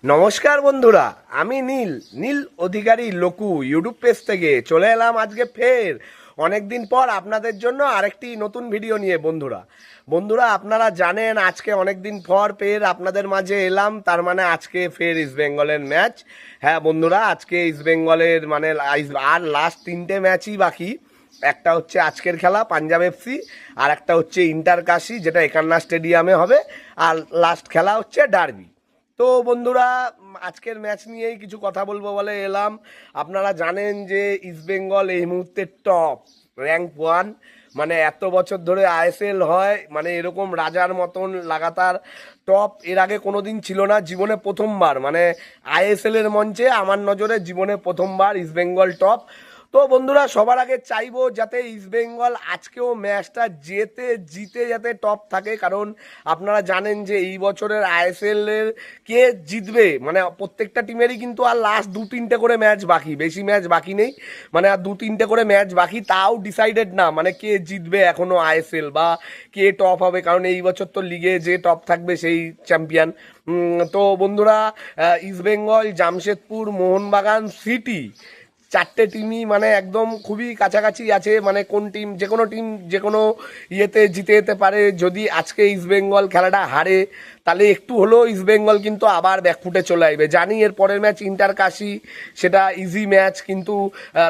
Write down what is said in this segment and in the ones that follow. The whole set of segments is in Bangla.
নমস্কার বন্ধুরা, আমি নীল নীল অধিকারী লোকু ইউটিউব পেজ থেকে চলে এলাম আজকে ফের অনেকদিন পর আপনাদের জন্য আরেকটি নতুন ভিডিও নিয়ে। বন্ধুরা আপনারা জানেন আজকে অনেকদিন পর ফের আপনাদের মাঝে এলাম, তার মানে আজকে ফের ইস্ট বেঙ্গলের ম্যাচ। হ্যাঁ বন্ধুরা, আজকে ইস্ট বেঙ্গলের মানে আর লাস্ট 3টে ম্যাচই বাকি। একটা হচ্ছে আজকের খেলা পাঞ্জাব এফসি, আর একটা হচ্ছে ইন্টার কাশি যেটা একান্না স্টেডিয়ামে হবে, আর লাস্ট খেলা হচ্ছে ডার্বি। তো বন্ধুরা আজকের ম্যাচ নিয়েই কিছু কথা বলবো বলে এলাম। আপনারা জানেন যে ইস্টবেঙ্গল এই মুহূর্তে টপ র্যাঙ্ক 1, মানে এত বছর ধরে আইএসএল হয়, মানে এরকম রাজার মতন লাগাতার টপ এর আগে কোনোদিন ছিল না। জীবনে প্রথমবার, মানে আইএসএল এর মঞ্চে আমার নজরে জীবনে প্রথমবার ইস্টবেঙ্গল টপ। তো বন্ধুরা সবার আগে চাইবো যাতে ইস্টবেঙ্গল আজকেও ম্যাচটা জিতে যাতে টপ থাকে, কারণ আপনারা জানেন যে এই বছরের আইএসএল এর কে জিতবে, মানে প্রত্যেকটা টিমেরই কিন্তু আর লাস্ট 2-3টে করে ম্যাচ বাকি, বেশি ম্যাচ বাকি নেই, মানে আর 2-3টে করে ম্যাচ বাকি, তাও ডিসাইডেড না মানে কে জিতবে এখনো আইএসএল বা কে টপ হবে, কারণ এই বছর তো লিগে যে টপ থাকবে সেই চ্যাম্পিয়ন। তো বন্ধুরা ইস্টবেঙ্গল, জামশেদপুর, মোহনবাগান, সিটি 4টে টিমই মানে একদম খুবই কাছাকাছি আছে, মানে কোন টিম যে কোনো ইয়েতে জিতে যেতে পারে। যদি আজকে ইস্টবেঙ্গল খেলাটা হারে তাহলে একটু হলেও ইস্টবেঙ্গল কিন্তু আবার ব্যাকফুটে চলে আসবে। জানি এর পরের ম্যাচ ইন্টার কাশি, সেটা ইজি ম্যাচ, কিন্তু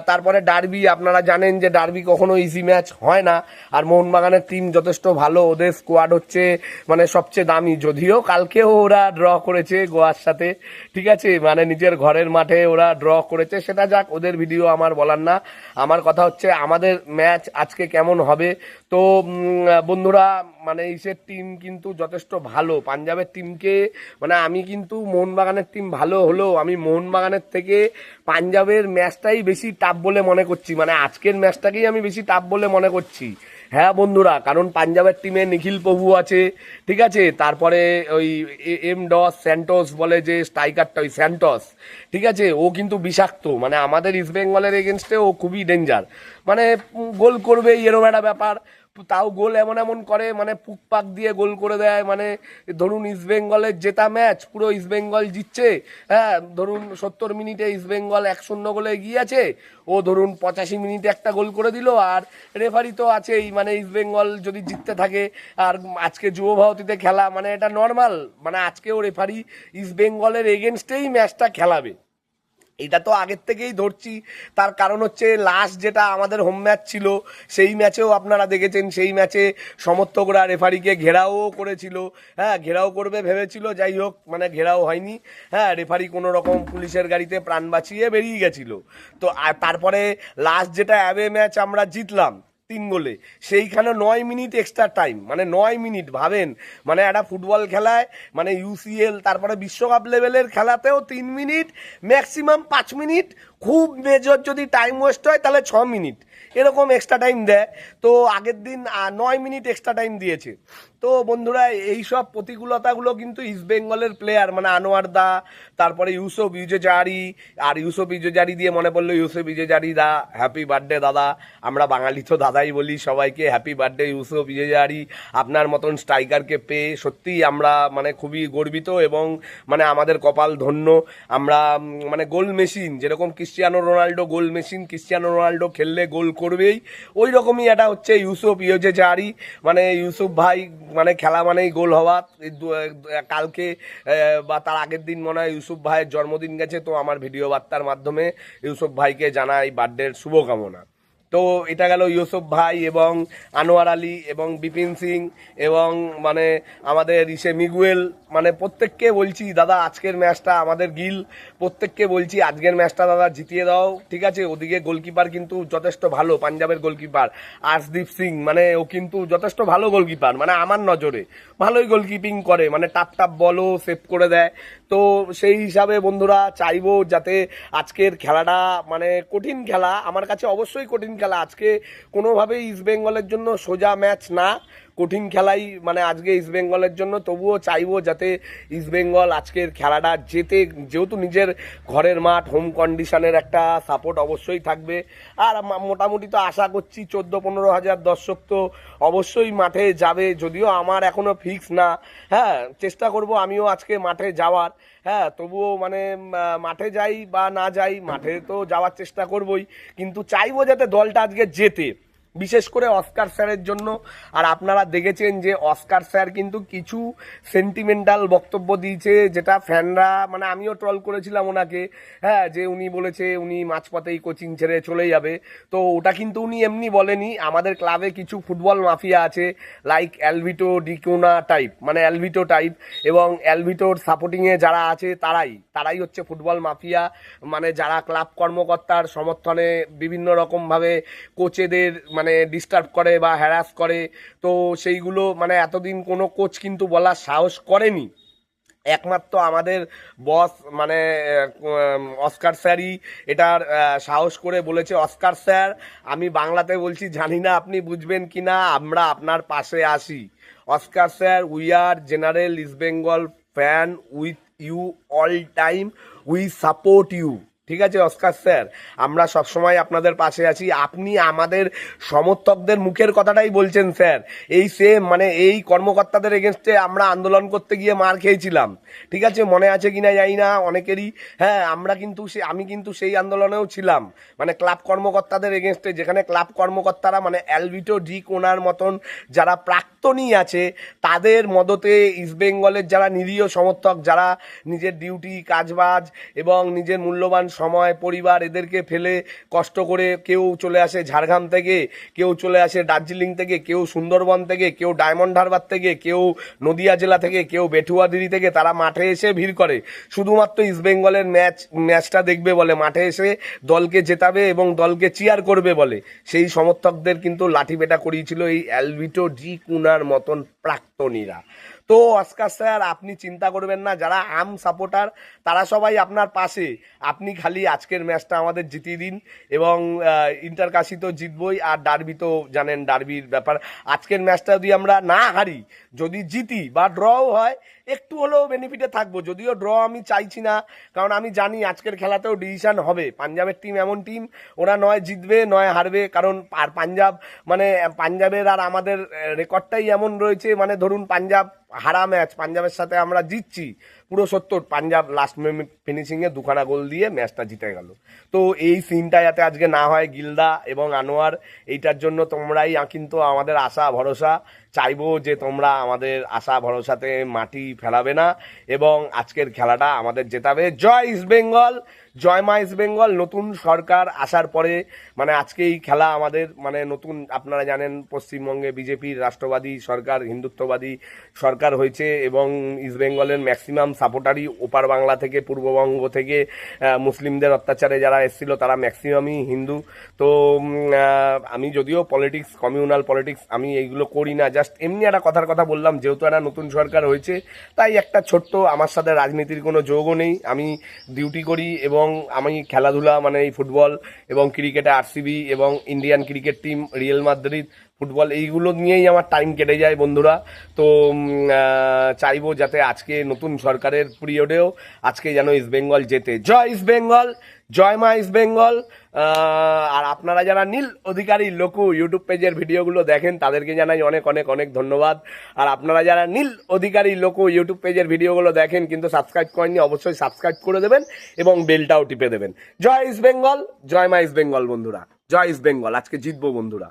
তারপরে ডার্বি, আপনারা জানেন যে ডার্বি কখনো ইজি ম্যাচ হয় না। আর মোহনবাগানের টিম যথেষ্ট ভালো, ওদের স্কোয়াড হচ্ছে মানে সবচেয়ে দামি, যদিও কালকেও ওরা ড্র করেছে গোয়ার সাথে, ঠিক আছে, মানে নিজের ঘরের মাঠে ওরা ড্র করেছে, সেটা যাক, ওদের ভিডিও আমার বলার না। আমার কথা হচ্ছে আমাদের ম্যাচ আজকে কেমন হবে। তো বন্ধুরা মানে ইসের টিম কিন্তু যথেষ্ট ভালো, পাঞ্জাবের টিমকে, মানে আমি কিন্তু মোহনবাগানের টিম ভালো হলেও আমি মোহনবাগানের থেকে পাঞ্জাবের ম্যাচটাই বেশি টাফ বলে মনে করছি, মানে আজকের ম্যাচটাকেই আমি বেশি টাফ বলে মনে করছি। হ্যাঁ বন্ধুরা, কারণ পাঞ্জাবের টিমে নিখিল প্রভু আছে, ঠিক আছে, তারপরে ওই স্যান্টোস বলে যে স্ট্রাইকারটা, ওই স্যান্টোস, ঠিক আছে, ও কিন্তু বিষাক্ত, মানে আমাদের ইস্টবেঙ্গলের এগেনস্টে ও খুবই ডেঞ্জার, মানে গোল করবে এরকম একটা ব্যাপার, তাও গোল এমন এমন করে, মানে পুকপাক দিয়ে গোল করে দেয়। মানে ধরুন ইস্টবেঙ্গলের জেতা ম্যাচ, পুরো ইস্টবেঙ্গল জিতছে, হ্যাঁ ধরুন 70 মিনিটে ইস্টবেঙ্গল 1-0 গোলে এগিয়ে আছে, ও ধরুন 85 মিনিটে একটা গোল করে দিল, আর রেফারি তো আছেই, মানে ইস্টবেঙ্গল যদি জিততে থাকে, আর আজকে যুব ভারতীতে খেলা, মানে এটা নর্মাল, মানে আজকেও রেফারি ইস্টবেঙ্গলের এগেনস্টেই ম্যাচটা খেলাবে, এটা তো আগের থেকেই ধরছি। তার কারণ হচ্ছে লাস্ট যেটা আমাদের হোম ম্যাচ ছিল, সেই ম্যাচেও আপনারা দেখেছেন, সেই ম্যাচে সমর্থকরা রেফারিকে ঘেরাও করেছিল, হ্যাঁ ঘেরাও করবে ভেবেছিল, যাই হোক মানে ঘেরাও হয়নি, হ্যাঁ রেফারি কোনো রকম পুলিশের গাড়িতে প্রাণ বাঁচিয়ে বেরিয়ে গেছিল। তো আর তারপরে লাস্ট যেটা অ্যাওয়ে ম্যাচ আমরা জিতলাম 3 গোলে, সেইখানে 9 মিনিট এক্সট্রা টাইম, মানে 9 মিনিট ভাবেন, মানে একটা ফুটবল খেলায়, মানে ইউসিএল তারপরে বিশ্বকাপ লেভেলের খেলাতেও 3 মিনিট, ম্যাক্সিমাম 5 মিনিট, খুব মেজর যদি টাইম ওয়েস্ট হয় তাহলে 6 মিনিট এরকম এক্সট্রা টাইম দেয়। তো আগের দিন 9 মিনিট এক্সট্রা টাইম দিয়েছে। তো বন্ধুরা এইসব প্রতিকূলতাগুলো কিন্তু ইস্টবেঙ্গলের প্লেয়ার, মানে আনোয়ার দা, তারপরে ইউসুফ ইউজেজারি, আর ইউসুফ ইউজেজারি দিয়ে মনে পড়লো ইউসুফ ইউজেজারি দা, হ্যাপি বার্থডে দাদা, আমরা বাঙালি তো দাদাই বলি সবাইকে, হ্যাপি বার্থডে ইউসুফ ইউজেজারি, আপনার মতন স্ট্রাইকারকে পেয়ে সত্যিই আমরা মানে খুবই গর্বিত, এবং মানে আমাদের কপাল ধন্য। আমরা মানে গোল মেশিন, যেরকম Cristiano Ronaldo goal machine, Cristiano Ronaldo খেললে গোল করবেই, ওই রকমই এটা হচ্ছে ইউসুফ ইউজেজারি, মানে ইউসুফ ভাই মানে খেলা মানেই গোল হওয়া। কালকে বা তার আগের দিন মনে হয় ইউসুফ ভাইয়ের জন্মদিন গেছে, তো আমার ভিডিও বার্তার মাধ্যমে ইউসুফ ভাইকে জানাই বার্থডের শুভকামনা। তো এটা গেল ইউসুফ ভাই এবং আনোয়ার আলী এবং বিপিন সিং এবং মানে আমাদের মিগুয়েল, মানে প্রত্যেককে বলছি দাদা আজকের ম্যাচটা আমাদের গিল, প্রত্যেককে বলছি আজকের ম্যাচটা দাদা জিতিয়ে দাও, ঠিক আছে। ওদিকে গোলকিপার কিন্তু যথেষ্ট ভালো, পাঞ্জাবের গোলকিপার আর্শদীপ সিং, মানে ও কিন্তু যথেষ্ট ভালো গোলকিপার, মানে আমার নজরে ভালোই গোলকিপিং করে, মানে টাপ টাপ বলও সেভ করে দেয়। তো সেই হিসাবে বন্ধুরা চাইবো যাতে আজকের খেলাটা, মানে কঠিন খেলা আমার কাছে, অবশ্যই কঠিন খেলা, আজকে কোনোভাবেই ইস্টবেঙ্গলের জন্য সোজা ম্যাচ না, কঠিন খেলাই মানে আজকে ইস্টবেঙ্গলের জন্য, তবুও চাইবো যাতে ইস্টবেঙ্গল আজকের খেলাটা যেতে, যেহেতু নিজের ঘরের মাঠ, হোম কন্ডিশনের একটা সাপোর্ট অবশ্যই থাকবে। আর মোটামুটি তো আশা করছি 14-15 হাজার দর্শক তো অবশ্যই মাঠে যাবে, যদিও আমার এখনো ফিক্স না। হ্যাঁ, চেষ্টা করব আমিও আজকে মাঠে যাওয়ার। হ্যাঁ, তবুও মানে মাঠে যাই বা না যাই, মাঠে তো যাওয়ার চেষ্টা করবই, কিন্তু চাইবো যাতে দলটা আজকে জেতে, বিশেষ করে অস্কার স্যারের জন্য। আর আপনারা দেখেছেন যে অস্কার স্যার কিন্তু কিছু সেন্টিমেন্টাল বক্তব্য দিয়েছে, যেটা ফ্যানরা মানে আমিও ট্রল করেছিলাম ওনাকে। হ্যাঁ, যে উনি বলেছে উনি মাঝপথেই কোচিং ছেড়ে চলে যাবে, তো ওটা কিন্তু উনি এমনি বলেনি। আমাদের ক্লাবে কিছু ফুটবল মাফিয়া আছে, লাইক অ্যালভিটো ডিকোনা টাইপ, মানে অ্যালভিটো টাইপ, এবং অ্যালভিটোর সাপোর্টিংয়ে যারা আছে তারাই হচ্ছে ফুটবল মাফিয়া, মানে যারা ক্লাব কর্মকর্তার সমর্থনে বিভিন্ন রকমভাবে কোচেদের মানে ডিস্টার্ব করে বা হ্যারাস করে। তো সেইগুলো মানে এতদিন কোনো কোচ কিন্তু বলার সাহস করেনি, একমাত্র আমাদের বস মানে অস্কার স্যারই এটার সাহস করে বলেছে। অস্কার স্যার, আমি বাংলাতে বলছি, জানি না আপনি বুঝবেন কি না, আমরা আপনার পাশে আসি। Oscar sir, we are general East Bengal fan with you all time, we support you. ঠিক আছে অস্কার স্যার, আমরা সবসময় আপনাদের পাশে আছি। আপনি আমাদের সমর্থকদের মুখের কথাটাই বলছেন স্যার। এই সেম মানে এই কর্মকর্তাদের এগেনস্টে আমরা আন্দোলন করতে গিয়ে মার খেয়েছিলাম, ঠিক আছে, মনে আছে কিনা জানি না অনেকেরই। হ্যাঁ, আমি কিন্তু সেই আন্দোলনেও ছিলাম, মানে ক্লাব কর্মকর্তাদের এগেনস্টে, যেখানে ক্লাব কর্মকর্তারা মানে অ্যালভিটো ডি কোনার মতন যারা প্রাক্তনী আছে, তাদের মদতে ইস্টবেঙ্গলের যারা নিরীহ সমর্থক, যারা নিজের ডিউটি কাজবাজ এবং নিজের মূল্যবান সময় পরিবার এদেরকে ফেলে কষ্ট করে, কেউ চলে আসে ঝাড়গ্রাম থেকে, কেউ চলে আসে দার্জিলিং থেকে, কেউ সুন্দরবন থেকে, কেউ ডায়মন্ড হারবার থেকে, কেউ নদিয়া জেলা থেকে, কেউ বেঠুয়াদিরি থেকে, তারা মাঠে এসে ভিড় করে শুধুমাত্র ইস্টবেঙ্গলের ম্যাচটা দেখবে বলে, মাঠে এসে দলকে জেতাবে এবং দলকে চিয়ার করবে বলে। সেই সমর্থকদের কিন্তু লাঠিপেটা করিয়েছিল এই অ্যালভিটো ডি কুনার মতন প্রাক্তনীরা। তো অস্কার স্যার, আপনি চিন্তা করবেন না, যারা আম সাপোর্টার তারা সবাই আপনার পাশে। আপনি খালি আজকের ম্যাচটা আমাদের জিতিয়ে দিন, এবং ইন্টারকাশি তো জিতবই, আর ডার্বি তো জানেন, ডার্বির ব্যাপার। আজকের ম্যাচটা যদি আমরা না হারি, যদি জিতি বা ড্রও হয়, একটু হলেও বেনিফিটে থাকবো। যদিও ড্র আমি চাইছি না, কারণ আমি জানি আজকের খেলাতেও ডিসিশন হবে। পাঞ্জাবের টিম এমন টিম, ওরা নয় জিতবে নয় হারবে, কারণ আর পাঞ্জাব মানে পাঞ্জাবের আর আমাদের রেকর্ডটাই এমন রয়েছে, মানে ধরুন পাঞ্জাব হারা ম্যাচ, পাঞ্জাবের সাথে আমরা জিতছি পুরো 70, পাঞ্জাব লাস্ট ফিনিশিংয়ে 2খানা গোল দিয়ে ম্যাচটা জিতে গেল। তো এই সিনটা যাতে আজকে না হয় গিলদা এবং আনোয়ার, এইটার জন্য তোমরাই কিন্তু আমাদের আশা ভরসা। চাইবো যে তোমরা আমাদের আশা ভরসাতে মাটি ফেলাবে না এবং আজকের খেলাটা আমাদের জেতাবে। জয় ইস্ট বেঙ্গল, জয় মা ইস্ট বেঙ্গল। নতুন সরকার আসার পরে মানে আজকে এই খেলা আমাদের মানে নতুন, আপনারা জানেন পশ্চিমবঙ্গে বিজেপির রাষ্ট্রবাদী সরকার, হিন্দুত্ববাদী সরকার হয়েছে, এবং ইস্ট বেঙ্গলের ম্যাক্সিমাম সাপোর্টারই ওপার বাংলা থেকে, পূর্ববঙ্গ থেকে, মুসলিমদের অত্যাচারে যারা এসেছিল তারা ম্যাক্সিমামই হিন্দু। তো আমি যদিও পলিটিক্স, কমিউনাল পলিটিক্স আমি এইগুলো করি না, জাস্ট এমনি একটা কথার কথা বললাম, যেহেতু একটা নতুন সরকার হয়েছে তাই একটা ছোট্ট, আমার সাথে রাজনীতির কোনো যোগও নেই, আমি ডিউটি করি এবং আমি খেলাধুলা মানে এই ফুটবল এবং ক্রিকেটে আরসিবি এবং Indian cricket team, real Madrid, football, এইগুলো নিয়েই আমার টাইম কেটে যায় বন্ধুরা। তো চাইবো যাতে আজকে নতুন সরকারের পিরিয়ডেও আজকে যেন ইস্ট বেঙ্গল জেতে। জয় ইস্ট বেঙ্গল, জয় মা ইস্ট বেঙ্গল। আর আপনারা যারা নীল অধিকারী লোকু ইউটিউব পেজের ভিডিওগুলো দেখেন তাদেরকে জানাই অনেক অনেক অনেক ধন্যবাদ। আর আপনারা যারা নীল অধিকারী লোকু ইউটিউব পেজের ভিডিওগুলো দেখেন কিন্তু সাবস্ক্রাইব করেননি, অবশ্যই সাবস্ক্রাইব করে দেবেন এবং বেলটাও টিপে দেবেন। জয় ইস্ট বেঙ্গল, জয় মা ইস্ট বেঙ্গল বন্ধুরা, জয় ইস্ট বেঙ্গল, আজকে জিতবো বন্ধুরা।